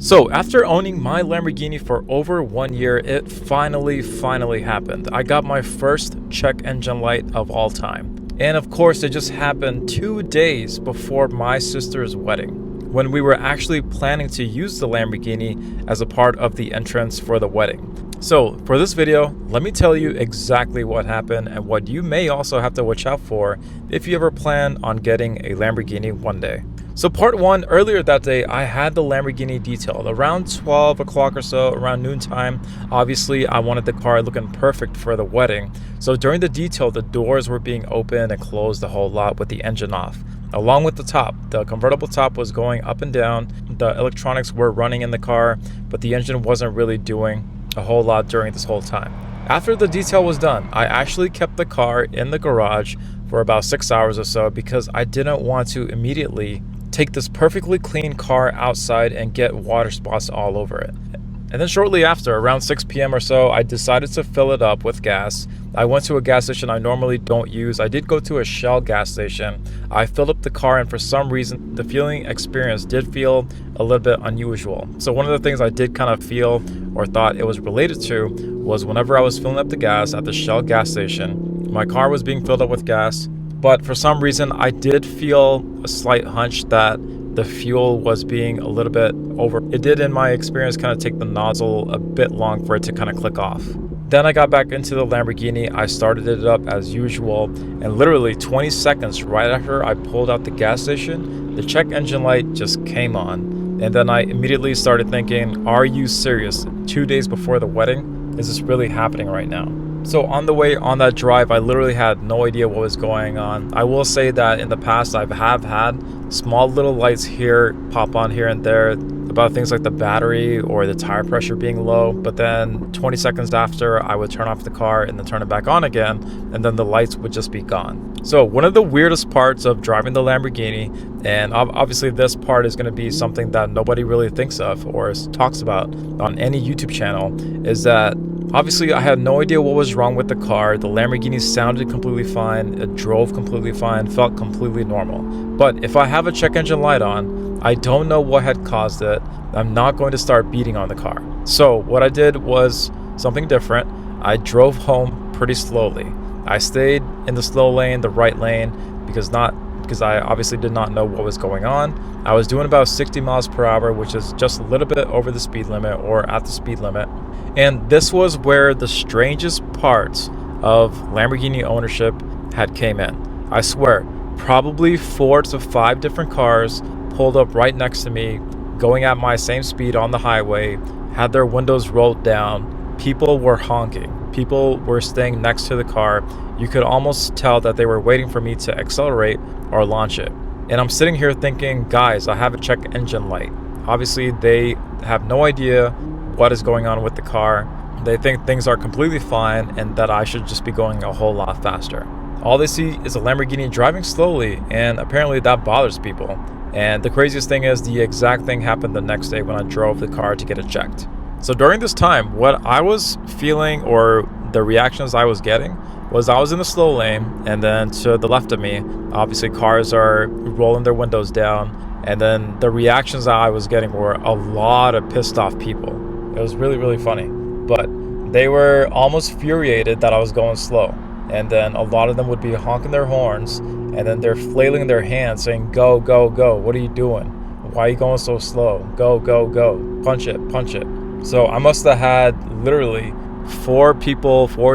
So after owning my Lamborghini for over 1 year, it finally happened. I got my first check engine light of all time. And of course, it just happened 2 days before my sister's wedding, when we were actually planning to use the Lamborghini as a part of the entrance for the wedding. So for this video, let me tell you exactly what happened and what you may also have to watch out for if you ever plan on getting a Lamborghini one day. So part one, earlier that day, I had the Lamborghini detailed around 12 o'clock or so, around noontime. Obviously, I wanted the car looking perfect for the wedding. So during the detail, the doors were being opened and closed a whole lot with the engine off. Along with the top, the convertible top was going up and down. The electronics were running in the car, but the engine wasn't really doing a whole lot during this whole time. After the detail was done, I actually kept the car in the garage for about 6 hours or so because I didn't want to immediately take this perfectly clean car outside and get water spots all over it. And then shortly after, around 6 p.m. or so, I decided to fill it up with gas. I went to a gas station I normally don't use. I did go to a Shell gas station. I filled up the car, and for some reason, the fueling experience did feel a little bit unusual. So one of the things I did kind of feel or thought it was related to was whenever I was filling up the gas at the Shell gas station, my car was being filled up with gas, but for some reason, I did feel a slight hunch that the fuel was being a little bit over. It did, in my experience, kind of take the nozzle a bit long for it to kind of click off. Then I got back into the Lamborghini. I started it up as usual, and literally 20 seconds right after I pulled out the gas station, the check engine light just came on. And then I immediately started thinking, are you serious? 2 days before the wedding? Is this really happening right now? So on the way on that drive, I literally had no idea what was going on. I will say that in the past, I have had small little lights here pop on here and there about things like the battery or the tire pressure being low. But then 20 seconds after, I would turn off the car and then turn it back on again, and then the lights would just be gone. So one of the weirdest parts of driving the Lamborghini, and obviously this part is going to be something that nobody really thinks of or talks about on any YouTube channel, is that obviously I had no idea what was wrong with the car. The Lamborghini sounded completely fine, it drove completely fine, felt completely normal. But if I have a check engine light on, I don't know what had caused it. I'm not going to start beating on the car. So what I did was something different. I drove home pretty slowly. I stayed in the slow lane, the right lane, because I obviously did not know what was going on. I was doing about 60 miles per hour, which is just a little bit over the speed limit or at the speed limit. And this was where the strangest parts of Lamborghini ownership had came in. I swear, probably 4 to 5 different cars pulled up right next to me, going at my same speed on the highway, had their windows rolled down. People were honking. People were staying next to the car. You could almost tell that they were waiting for me to accelerate or launch it. And I'm sitting here thinking, guys, I have a check engine light. Obviously, they have no idea what is going on with the car. They think things are completely fine and that I should just be going a whole lot faster. All they see is a Lamborghini driving slowly, and apparently that bothers people. And the craziest thing is the exact thing happened the next day when I drove the car to get it checked. So during this time, what I was feeling, or the reactions I was getting, was I was in the slow lane, and then to the left of me, obviously cars are rolling their windows down, and then the reactions that I was getting were a lot of pissed off people. It was really funny, but they were almost infuriated that I was going slow. And then a lot of them would be honking their horns, and then they're flailing their hands saying, go, go, go. What are you doing? Why are you going so slow? Go, go, go. Punch it, punch it. So I must have had literally 4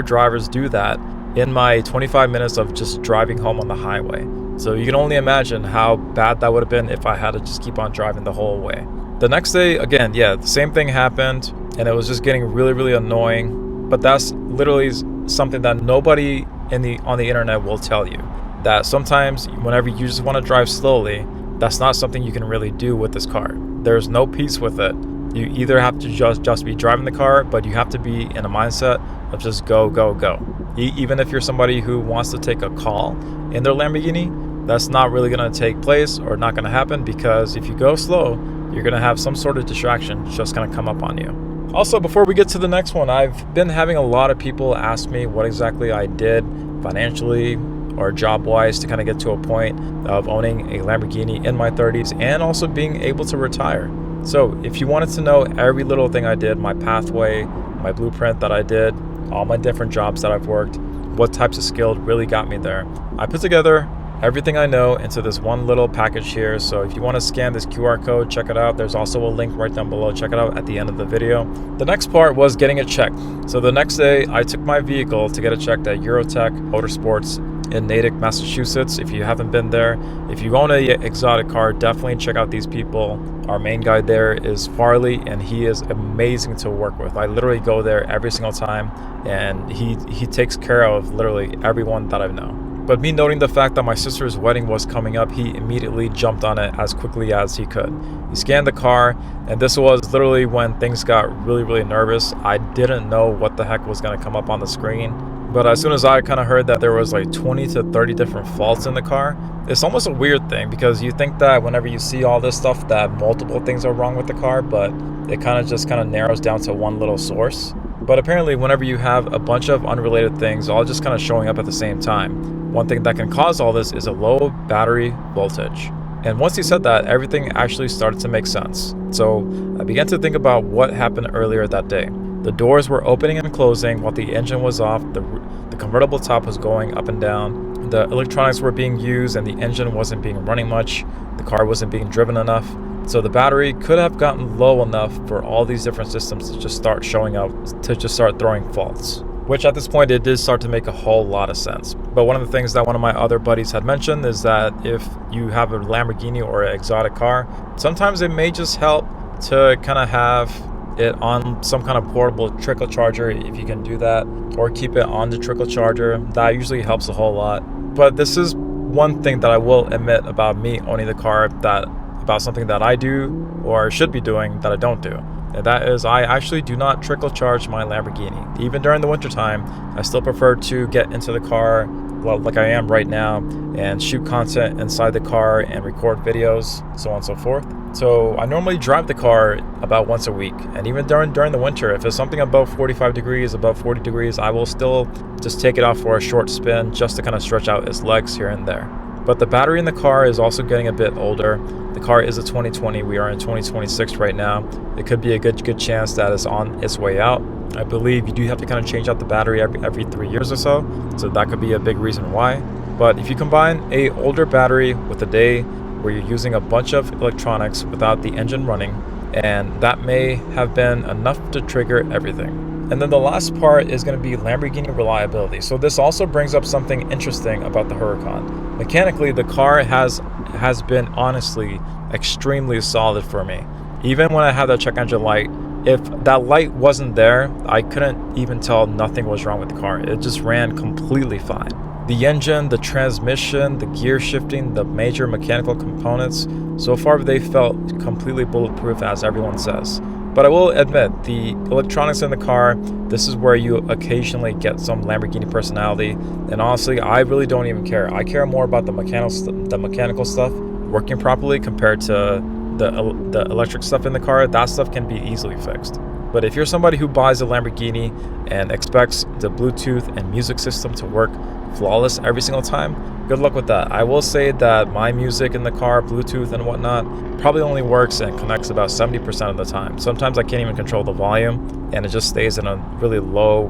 drivers do that in my 25 minutes of just driving home on the highway. So you can only imagine how bad that would have been if I had to just keep on driving the whole way. The next day, again, yeah, the same thing happened, and it was just getting really annoying. But that's literally something that nobody on the internet will tell you. That sometimes whenever you just want to drive slowly, that's not something you can really do with this car. There's no peace with it. You either have to just be driving the car, but you have to be in a mindset of just go, go, go. Even if you're somebody who wants to take a call in their Lamborghini, that's not really going to take place or not going to happen, because if you go slow, you're going to have some sort of distraction just going to come up on you. Also, before we get to the next one, I've been having a lot of people ask me what exactly I did financially or job-wise to kind of get to a point of owning a Lamborghini in my 30s and also being able to retire. So if you wanted to know every little thing I did, my pathway, my blueprint that I did, all my different jobs that I've worked, what types of skill really got me there, I put together everything I know into this one little package here. So if you want to scan this QR code, check it out. There's also a link right down below. Check it out at the end of the video. The next part was getting it checked. So the next day I took my vehicle to get it checked at Eurotech Motorsports in Natick, Massachusetts. If you haven't been there, if you own an exotic car, definitely check out these people. Our main guy there is Farley, and he is amazing to work with. I literally go there every single time, and he takes care of literally everyone that I know. But me noting the fact that my sister's wedding was coming up, he immediately jumped on it as quickly as he could. He scanned the car, and this was literally when things got really nervous. I didn't know what the heck was going to come up on the screen. But as soon as I kind of heard that there was like 20 to 30 different faults in the car, it's almost a weird thing, because you think that whenever you see all this stuff that multiple things are wrong with the car, but it kind of narrows down to one little source. But apparently whenever you have a bunch of unrelated things all just kind of showing up at the same time, one thing that can cause all this is a low battery voltage. And once he said that, everything actually started to make sense. So I began to think about what happened earlier that day. The doors were opening and closing while the engine was off, the convertible top was going up and down, the electronics were being used and the engine wasn't being running much, the car wasn't being driven enough. So the battery could have gotten low enough for all these different systems to just start showing up, to just start throwing faults. Which at this point, it did start to make a whole lot of sense. But one of the things that one of my other buddies had mentioned is that if you have a Lamborghini or an exotic car, sometimes it may just help to kind of have it on some kind of portable trickle charger, if you can do that, or keep it on the trickle charger. That usually helps a whole lot. But this is one thing that I will admit about me owning the car, that about something that I do or should be doing that I don't do. And that is, I actually do not trickle charge my Lamborghini. Even during the wintertime, I still prefer to get into the car, well, like I am right now, and shoot content inside the car and record videos, so on and so forth. So I normally drive the car about once a week. And even during the winter, if it's something above 45 degrees, above 40 degrees, I will still just take it off for a short spin just to kind of stretch out its legs here and there. But the battery in the car is also getting a bit older. The car is a 2020. We are in 2026 right now. It could be a good chance that it's on its way out. I believe you do have to kind of change out the battery every 3 years or so. So that could be a big reason why. But if you combine a older battery with a day where you're using a bunch of electronics without the engine running, and that may have been enough to trigger everything. And then the last part is going to be Lamborghini reliability. So this also brings up something interesting about the Huracan. Mechanically, the car has been honestly extremely solid for me. Even when I had that check engine light, if that light wasn't there, I couldn't even tell nothing was wrong with the car. It just ran completely fine. The engine, the transmission, the gear shifting, the major mechanical components, so far they felt completely bulletproof, as everyone says. But I will admit, the electronics in the car, this is where you occasionally get some Lamborghini personality. And honestly, I really don't even care. I care more about the mechanical stuff working properly compared to the electric stuff in the car. That stuff can be easily fixed. But if you're somebody who buys a Lamborghini and expects the Bluetooth and music system to work flawless every single time, good luck with that. I will say that my music in the car, Bluetooth and whatnot, probably only works and connects about 70% of the time. Sometimes I can't even control the volume and it just stays in a really low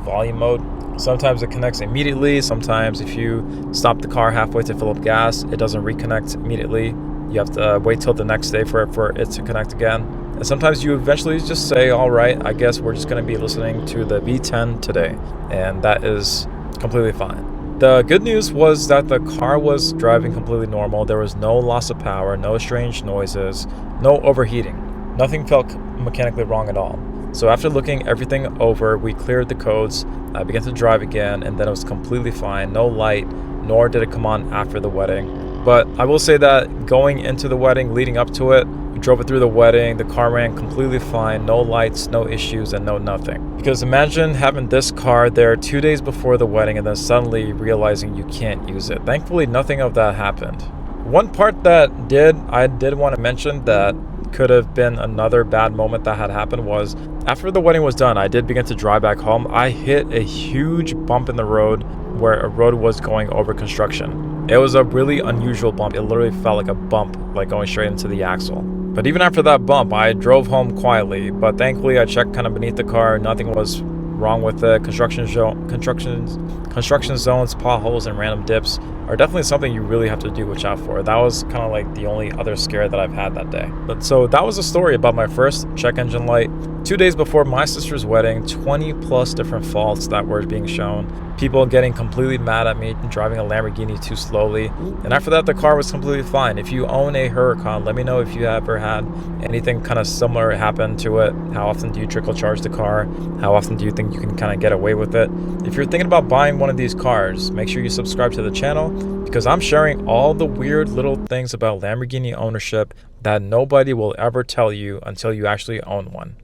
volume mode. Sometimes it connects immediately. Sometimes if you stop the car halfway to fill up gas, it doesn't reconnect immediately. You have to wait till the next day for it to connect again. And sometimes you eventually just say, all right, I guess we're just going to be listening to the V10 today. And that is completely fine. The good news was that the car was driving completely normal. There was no loss of power, no strange noises, no overheating. Nothing felt mechanically wrong at all. So after looking everything over, we cleared the codes. I began to drive again, and then it was completely fine. No light, nor did it come on after the wedding. But I will say that going into the wedding, leading up to it, we drove it through the wedding, the car ran completely fine, no lights, no issues, and no nothing. Because imagine having this car there 2 days before the wedding and then suddenly realizing you can't use it. Thankfully, nothing of that happened. One part that I did want to mention that could have been another bad moment that had happened was after the wedding was done, I did begin to drive back home. I hit a huge bump in the road where a road was going over construction. It was a really unusual bump. It literally felt like a bump, like going straight into the axle. But even after that bump, I drove home quietly, but thankfully I checked kind of beneath the car. Nothing was wrong with it. Construction zones, potholes, and random dips are definitely something you really have to do watch out for. That was kind of like the only other scare that I've had that day. But so that was a story about my first check engine light. 2 days before my sister's wedding, 20 plus different faults that were being shown. People getting completely mad at me driving a Lamborghini too slowly. And after that, the car was completely fine. If you own a Huracan, let me know if you ever had anything kind of similar happen to it. How often do you trickle charge the car? How often do you think you can kind of get away with it? If you're thinking about buying one of these cars, make sure you subscribe to the channel, because I'm sharing all the weird little things about Lamborghini ownership that nobody will ever tell you until you actually own one.